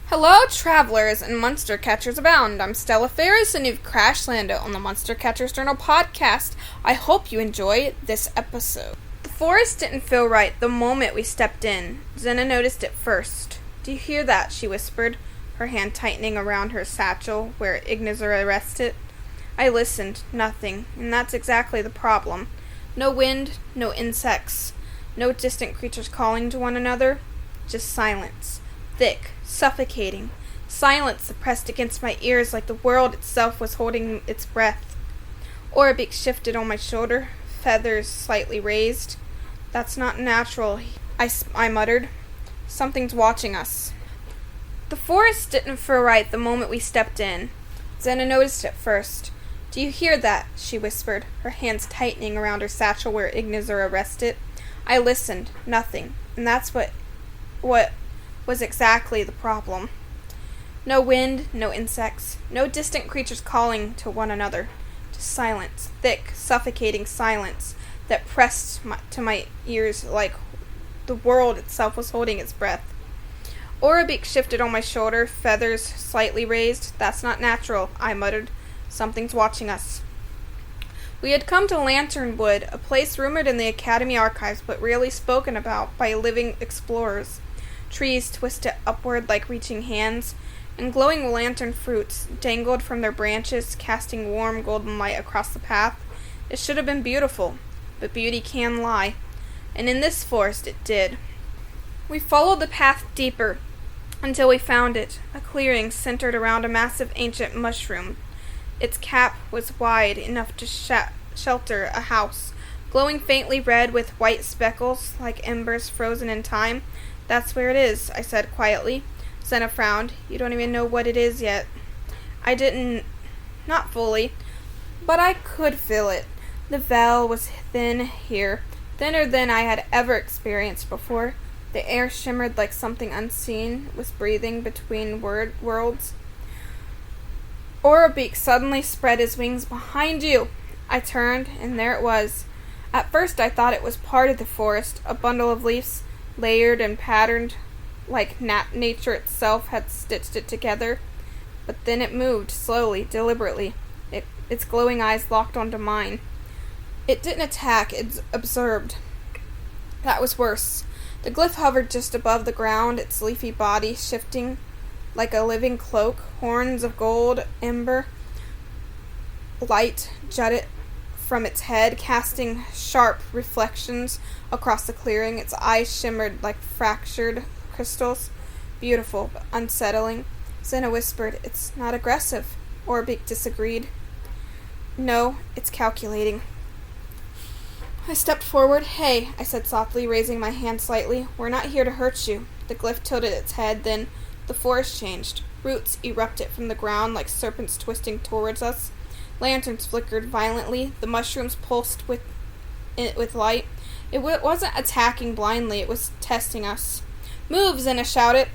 Hello, travelers and monster catchers abound. I'm Stella Ferris, and you've crash landed on the Monster Catchers Journal podcast. I hope you enjoy this episode. The forest didn't feel right the moment we stepped in. Zena noticed it first. "Do you hear that?" she whispered, her hand tightening around her satchel where Ignazura rested. I listened. Nothing. And that's exactly the problem. No wind, no insects, no distant creatures calling to one another. Just silence. Thick, suffocating. Silence that pressed against my ears like the world itself was holding its breath. Orabeak shifted on my shoulder, feathers slightly raised. "That's not natural," I muttered. "Something's watching us." The forest didn't feel right the moment we stepped in. Zena noticed it first. "Do you hear that?" she whispered, her hands tightening around her satchel where Ignazura rested. I listened. Nothing. And that's what was exactly the problem. No wind, no insects, no distant creatures calling to one another. Just silence, thick, suffocating silence that pressed to my ears like the world itself was holding its breath. Orabeak shifted on my shoulder, feathers slightly raised. "That's not natural," I muttered. "Something's watching us." We had come to Lanternwood, a place rumored in the Academy archives but rarely spoken about by living explorers. Trees twisted upward like reaching hands, and glowing lantern fruits dangled from their branches, casting warm golden light across the path. It should have been beautiful, but beauty can lie, and in this forest it did. We followed the path deeper until we found it, a clearing centered around a massive ancient mushroom. Its cap was wide enough to shelter a house, glowing faintly red with white speckles like embers frozen in time. "That's where it is," I said quietly. Zena frowned. "You don't even know what it is yet." I didn't. Not fully. But I could feel it. The veil was thin here, thinner than I had ever experienced before. The air shimmered like something unseen was breathing between worlds. Orabeak suddenly spread his wings. "Behind you!" I turned, and there it was. At first I thought it was part of the forest, a bundle of leaves, layered and patterned like nature itself had stitched it together. But then it moved, slowly, deliberately. Its glowing eyes locked onto mine. It didn't attack, it observed. That was worse. The glyph hovered just above the ground, its leafy body shifting like a living cloak. Horns of gold ember light jutted from its head, casting sharp reflections across the clearing. Its eyes shimmered like fractured crystals. Beautiful, but unsettling. Zena whispered, "It's not aggressive." Orabeak disagreed. "No, it's calculating." I stepped forward. "Hey," I said softly, raising my hand slightly. "We're not here to hurt you." The glyph tilted its head, then the forest changed. Roots erupted from the ground like serpents twisting towards us. Lanterns flickered violently. The mushrooms pulsed with light. It wasn't attacking blindly. It was testing us. "Move!" Zena shouted.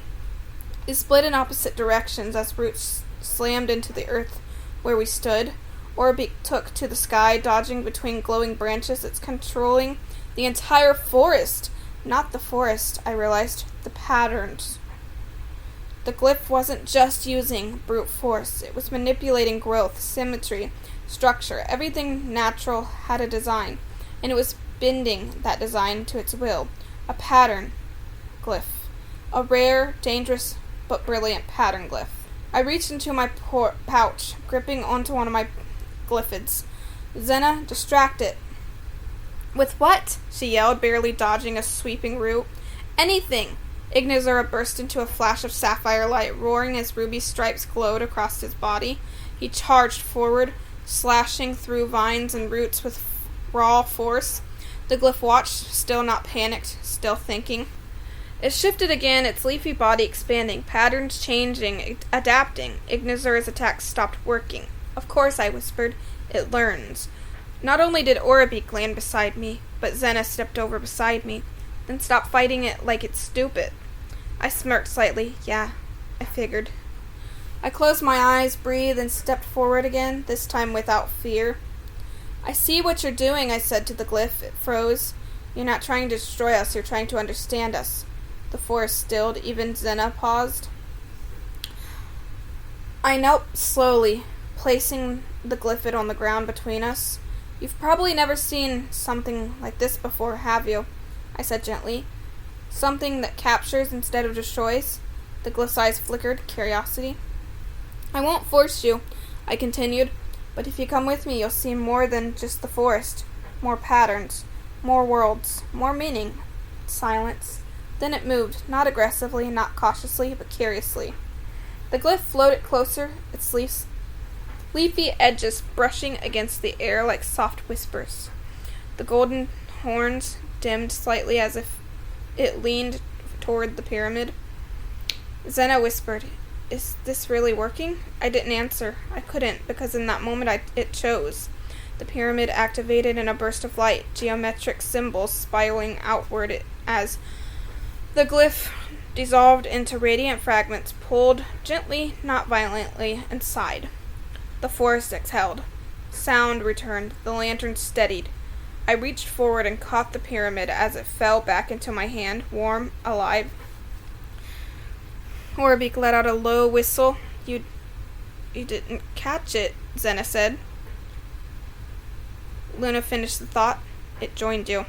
It split in opposite directions as roots slammed into the earth where we stood. Orabeak took to the sky, dodging between glowing branches. It's controlling the entire forest. Not the forest, I realized. The patterns. The glyph wasn't just using brute force. It was manipulating growth, symmetry, structure. Everything natural had a design, and it was bending that design to its will. A pattern glyph. A rare, dangerous, but brilliant pattern glyph. I reached into my pouch, gripping onto one of my glyphids. Zena, distracted. "With what?" she yelled, barely dodging a sweeping root. "Anything!" Ignazura burst into a flash of sapphire light, roaring as ruby stripes glowed across his body. He charged forward, slashing through vines and roots with raw force. The glyph watched, still not panicked, still thinking. It shifted again, its leafy body expanding, patterns changing, adapting. Ignazura's attack stopped working. "Of course," I whispered. "It learns." Not only did Orabeak land beside me, but Zena stepped over beside me. "Then stop fighting it like it's stupid." I smirked slightly. "Yeah, I figured." I closed my eyes, breathed, and stepped forward again, this time without fear. "I see what you're doing," I said to the glyph. It froze. "You're not trying to destroy us, you're trying to understand us." The forest stilled. Even Zena paused. I knelt slowly, placing the glyphid on the ground between us. You've probably never seen something like this before, have you? I said gently. Something that captures instead of destroys? The glyph's eyes flickered, curiosity. I won't force you, I continued, but if you come with me, you'll see more than just the forest. More patterns, more worlds, more meaning. Silence. Then it moved, not aggressively, not cautiously, but curiously. The glyph floated closer, its leafy edges brushing against the air like soft whispers. The golden horns dimmed slightly as if it leaned toward the pyramid. Zena whispered, "Is this really working?" I didn't answer. I couldn't, because in that moment it chose. The pyramid activated in a burst of light, geometric symbols spiraling outward as the glyph dissolved into radiant fragments, pulled gently, not violently, inside. The forest exhaled. Sound returned. The lantern steadied. I reached forward and caught the pyramid as it fell back into my hand, warm, alive. Orbeek let out a low whistle. You didn't catch it, Zena said. Luna finished the thought. It joined you.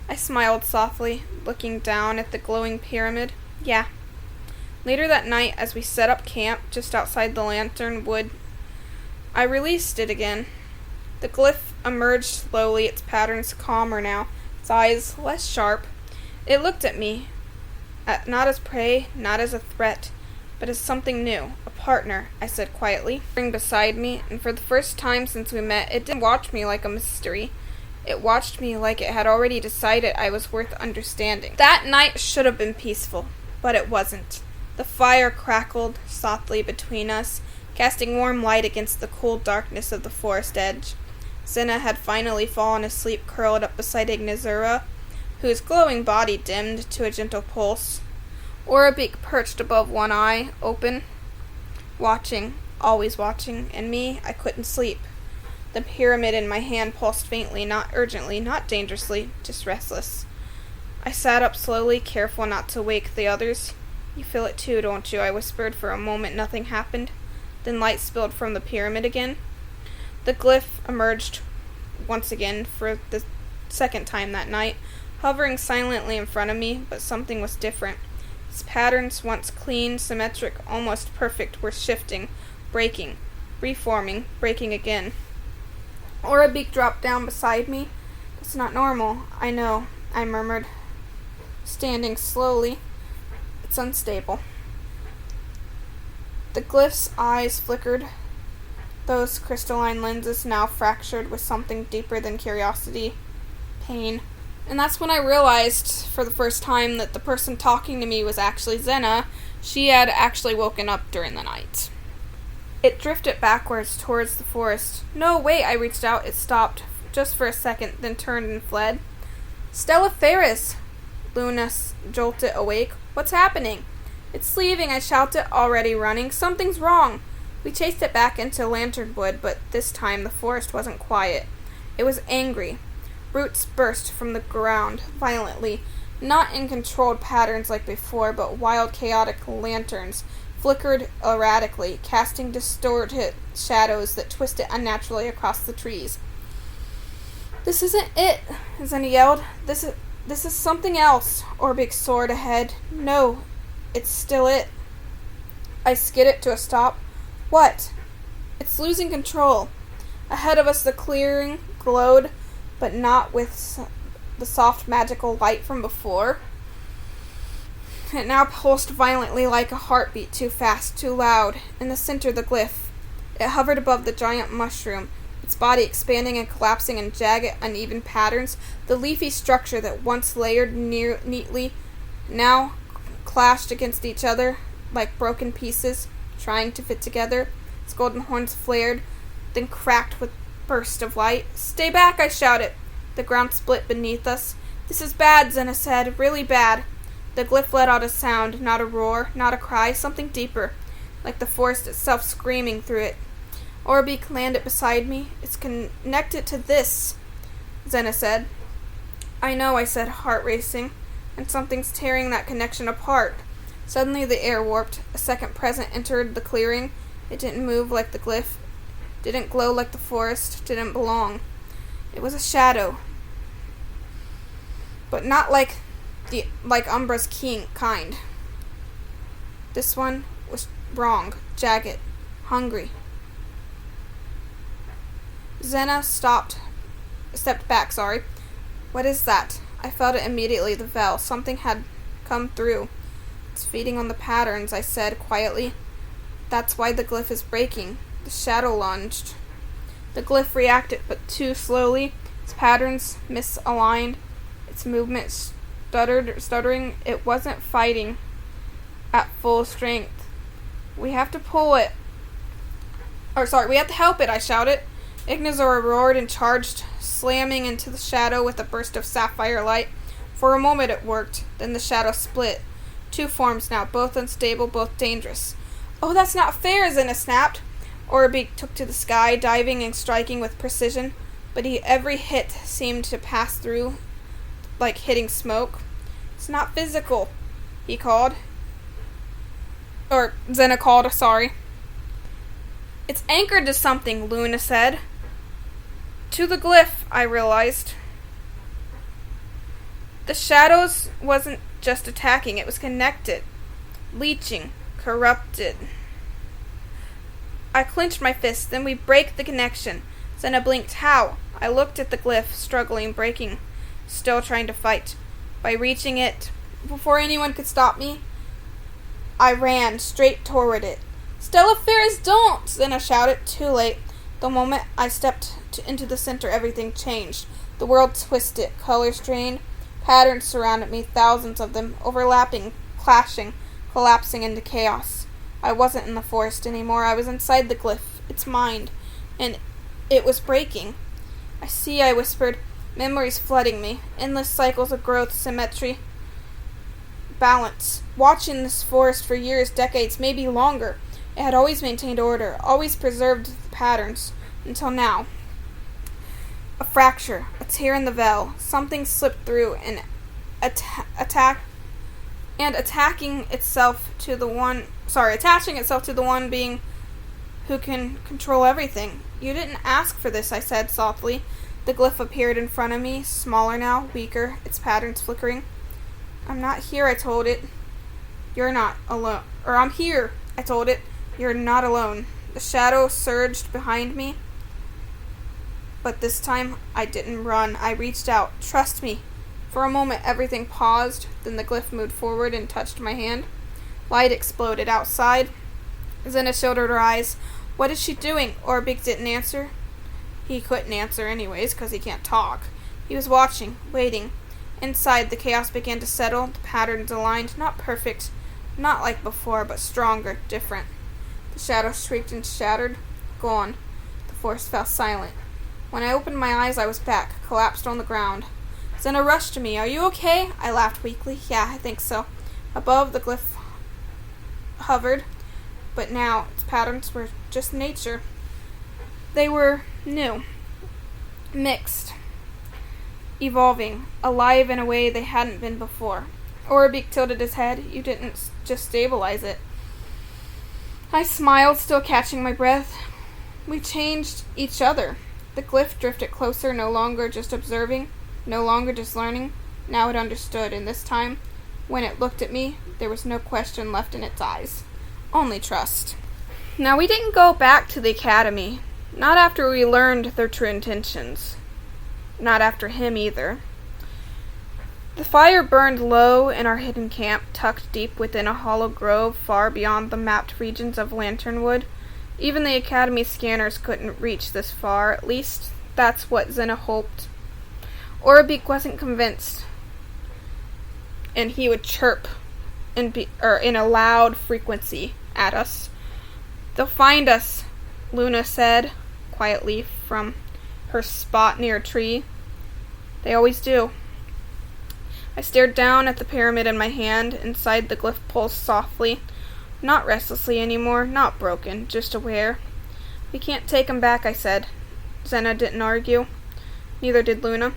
I smiled softly, looking down at the glowing pyramid. Yeah. Later that night, as we set up camp just outside the Lanternwood, I released it again. The glyph emerged slowly, its patterns calmer now, its eyes less sharp. It looked at me, not as prey, not as a threat, but as something new, a partner, I said quietly, beside me, and for the first time since we met, it didn't watch me like a mystery. It watched me like it had already decided I was worth understanding. That night should have been peaceful, but it wasn't. The fire crackled softly between us, casting warm light against the cool darkness of the forest edge. Zena had finally fallen asleep curled up beside Ignazura, whose glowing body dimmed to a gentle pulse. Orbeek perched above one eye, open, watching, always watching, and me, I couldn't sleep. The pyramid in my hand pulsed faintly, not urgently, not dangerously, just restless. I sat up slowly, careful not to wake the others. You feel it too, don't you? I whispered. For a moment nothing happened. Then light spilled from the pyramid again. The glyph emerged once again for the second time that night, hovering silently in front of me, but something was different. Its patterns, once clean, symmetric, almost perfect, were shifting, breaking, reforming, breaking again. Orbeek dropped down beside me. It's not normal, I know, I murmured, standing slowly. It's unstable. The glyph's eyes flickered, those crystalline lenses now fractured with something deeper than curiosity, pain. And that's when I realized, for the first time, that the person talking to me was actually Zena. She had actually woken up during the night. It drifted backwards towards the forest. No, wait, I reached out. It stopped, just for a second, then turned and fled. Stella Ferris! Luna jolted awake. What's happening? It's leaving, I shouted, already running. Something's wrong. We chased it back into Lanternwood, but this time the forest wasn't quiet. It was angry. Roots burst from the ground violently, not in controlled patterns like before, but wild, chaotic lanterns flickered erratically, casting distorted shadows that twisted unnaturally across the trees. This isn't it, Zena yelled. This is something else. Orbeek soared ahead. No, it's still it. I skidded to a stop. What? It's losing control. Ahead of us the clearing glowed, but not with the soft magical light from before. It now pulsed violently like a heartbeat, too fast, too loud. In the center, the glyph. It hovered above the giant mushroom, its body expanding and collapsing in jagged, uneven patterns. The leafy structure that once layered neatly now clashed against each other like broken pieces, trying to fit together. Its golden horns flared, then cracked with burst of light. Stay back, I shouted. The ground split beneath us. This is bad, Zena said, really bad. The glyph let out a sound, not a roar, not a cry, something deeper, like the forest itself screaming through it. Orbeek landed beside me. It's connected to this, Zena said. I know, I said, heart racing, and something's tearing that connection apart. Suddenly the air warped. A second presence entered the clearing. It didn't move like the glyph, didn't glow like the forest, didn't belong. It was a shadow, but not like Umbra's kind. This one was wrong, jagged, hungry. Zena stepped back. What is that? I felt it immediately, the veil. Something had come through. It's feeding on the patterns, I said quietly. That's why the glyph is breaking. The shadow lunged. The glyph reacted, but too slowly. Its patterns misaligned. Its movement stuttering. It wasn't fighting at full strength. We have to pull it. We have to help it, I shouted. Ignazor roared and charged, slamming into the shadow with a burst of sapphire light. For a moment it worked. Then the shadow split. Two forms now, both unstable, both dangerous. Oh, that's not fair, Zena snapped. Orbeek took to the sky, diving and striking with precision, but every hit seemed to pass through like hitting smoke. It's not physical, he called. Or Zena called, sorry. It's anchored to something, Luna said. To the glyph, I realized. The shadows wasn't just attacking, it was connected, leeching, corrupted. I clenched my fist, then we break the connection. Zena blinked. How? I looked at the glyph, struggling, breaking, still trying to fight. By reaching it, before anyone could stop me, I ran straight toward it. Stella Ferris, don't! Zena shouted. Too late. The moment I stepped into the center, everything changed. The world twisted, colors drained, patterns surrounded me, thousands of them, overlapping, clashing, collapsing into chaos. I wasn't in the forest anymore. I was inside the glyph, its mind, and it was breaking. I see, I whispered, memories flooding me, endless cycles of growth, symmetry, balance. Watching this forest for years, decades, maybe longer, it had always maintained order, always preserved the patterns, until now. A fracture, a tear in the veil, something slipped through and attaching itself to the one being who can control everything. You didn't ask for this, I said softly. The glyph appeared in front of me, smaller now, weaker, its patterns flickering. I'm not here, I told it. You're not alone. Or I'm here, I told it. You're not alone. The shadow surged behind me. But this time, I didn't run. I reached out. Trust me. For a moment, everything paused. Then the glyph moved forward and touched my hand. Light exploded outside. Zena shielded her eyes. What is she doing? Orbeek didn't answer. He couldn't answer anyways, because he can't talk. He was watching, waiting. Inside, the chaos began to settle. The patterns aligned. Not perfect. Not like before, but stronger, different. The shadow shrieked and shattered. Gone. The forest fell silent. When I opened my eyes, I was back, collapsed on the ground. Zena rushed to me. Are you okay? I laughed weakly. Yeah, I think so. Above, the glyph hovered, but now its patterns were just nature. They were new, mixed, evolving, alive in a way they hadn't been before. Orbeek tilted his head. You didn't just stabilize it. I smiled, still catching my breath. We changed each other. The glyph drifted closer, no longer just observing, no longer just learning. Now it understood, and this time, when it looked at me, there was no question left in its eyes. Only trust. Now, we didn't go back to the academy. Not after we learned their true intentions. Not after him, either. The fire burned low in our hidden camp, tucked deep within a hollow grove far beyond the mapped regions of Lanternwood. Even the Academy scanners couldn't reach this far. At least, that's what Zena hoped. Orbeek wasn't convinced. And he would chirp in a loud frequency at us. They'll find us, Luna said, quietly from her spot near a tree. They always do. I stared down at the pyramid in my hand. Inside, the glyph pulsed softly. Not restlessly anymore, not broken, just aware. We can't take him back, I said. Zena didn't argue. Neither did Luna.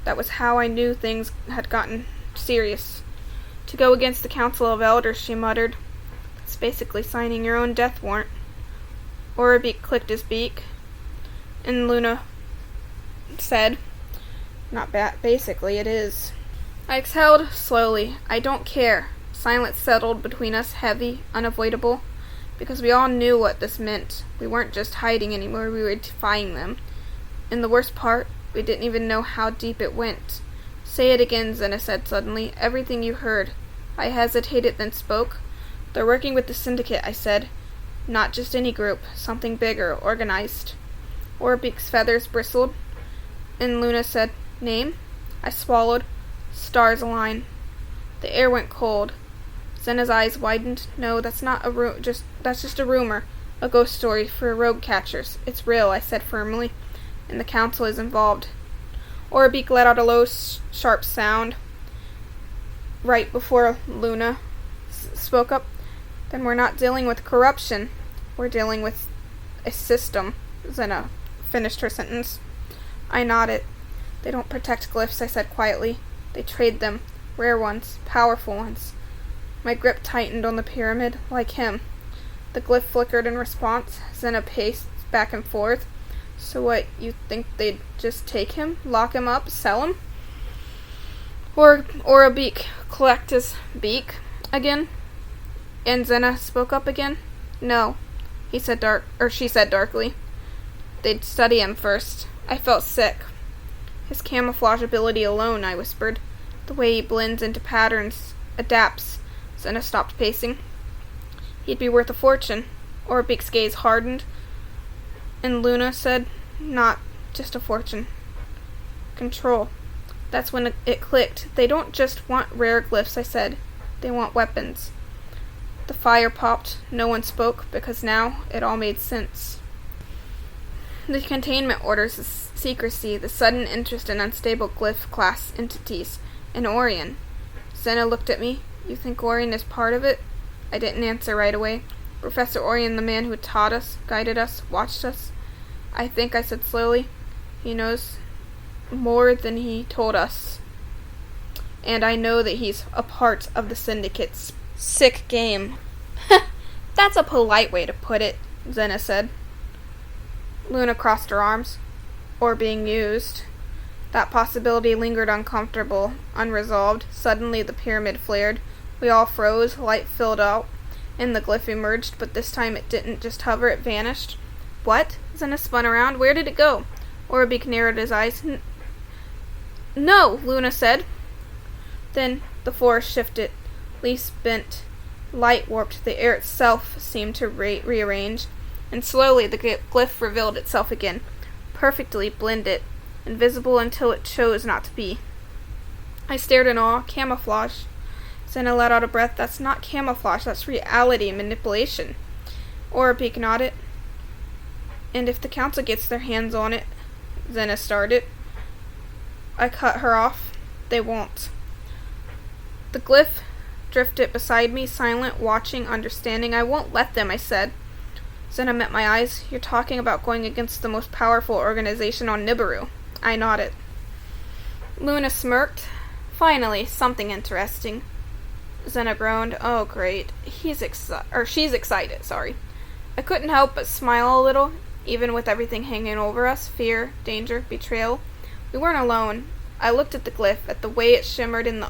That was how I knew things had gotten serious. To go against the Council of Elders, she muttered. It's basically signing your own death warrant. Orabeak clicked his beak, and Luna said, "Not bad. Basically, it is." I exhaled slowly. I don't care. Silence settled between us, heavy, unavoidable, because we all knew what this meant. We weren't just hiding anymore, we were defying them. And the worst part, we didn't even know how deep it went. "Say it again," Zena said suddenly. "Everything you heard." I hesitated, then spoke. "They're working with the syndicate," I said. "Not just any group. Something bigger, organized." Orabeak's feathers bristled, and Luna said, "Name?" I swallowed. "Stars align." The air went cold. Zena's eyes widened. "No, that's not that's just a rumor. A ghost story for rogue catchers. It's real," I said firmly, "and the council is involved." Orabeak let out a low, sharp sound right before Luna spoke up. "Then we're not dealing with corruption. We're dealing with a system." Zena finished her sentence. I nodded. "They don't protect glyphs," I said quietly. "They trade them. Rare ones. Powerful ones." My grip tightened on the pyramid, like him. The glyph flickered in response. Zena paced back and forth. "So what, you think they'd just take him? Lock him up? Sell him?" Orabeak clacked his beak again, and Zena spoke up again. "No," she said darkly. "They'd study him first." I felt sick. "His camouflage ability alone," I whispered. "The way he blends into patterns, adapts." Zena stopped pacing. "He'd be worth a fortune." Orabeak's gaze hardened, and Luna said, "Not just a fortune. Control." That's when it clicked. "They don't just want rare glyphs," I said. "They want weapons." The fire popped. No one spoke, because now it all made sense. The containment orders, the secrecy, the sudden interest in unstable glyph class entities, and Orion. Zena looked at me. "You think Orion is part of it?" I didn't answer right away. "Professor Orion, the man who taught us, guided us, watched us?" "I think," I said slowly, "he knows more than he told us. And I know that he's a part of the syndicate's sick game." "That's a polite way to put it," Zena said. Luna crossed her arms. "Or being used." That possibility lingered uncomfortable, unresolved. Suddenly the pyramid flared. We all froze, light filled out, and the glyph emerged, but this time it didn't just hover, it vanished. "What?" Zena spun around. "Where did it go?" Orabeak narrowed his eyes. "No," Luna said. Then the forest shifted. Leaves bent. Light warped. The air itself seemed to rearrange. And slowly the glyph revealed itself again. Perfectly blended. Invisible until it chose not to be. I stared in awe. "Camouflage." Zena let out a breath. "That's not camouflage. That's reality and manipulation." Orabeak nodded. "And if the council gets their hands on it," Zena started. I cut her off. "They won't." The glyph drifted beside me, silent, watching, understanding. "I won't let them," I said. Zena met my eyes. "You're talking about going against the most powerful organization on Nibiru." I nodded. Luna smirked. "Finally, something interesting." Zena groaned. "Oh, great. She's excited, sorry." I couldn't help but smile a little, even with everything hanging over us. Fear, danger, betrayal. We weren't alone. I looked at the glyph, at the way it shimmered in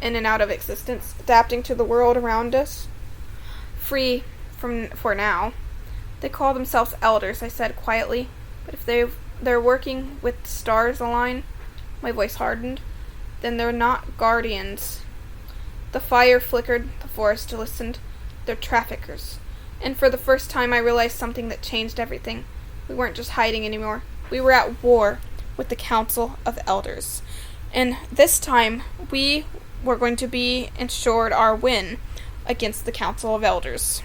and out of existence, adapting to the world around us. Free for now. "They call themselves elders," I said quietly. "But if they're working with stars align," my voice hardened, "then they're not guardians." The fire flickered. The forest listened. "They're traffickers." And for the first time I realized something that changed everything. We weren't just hiding anymore. We were at war with the Council of Elders. And this time we were going to be ensured our win against the Council of Elders.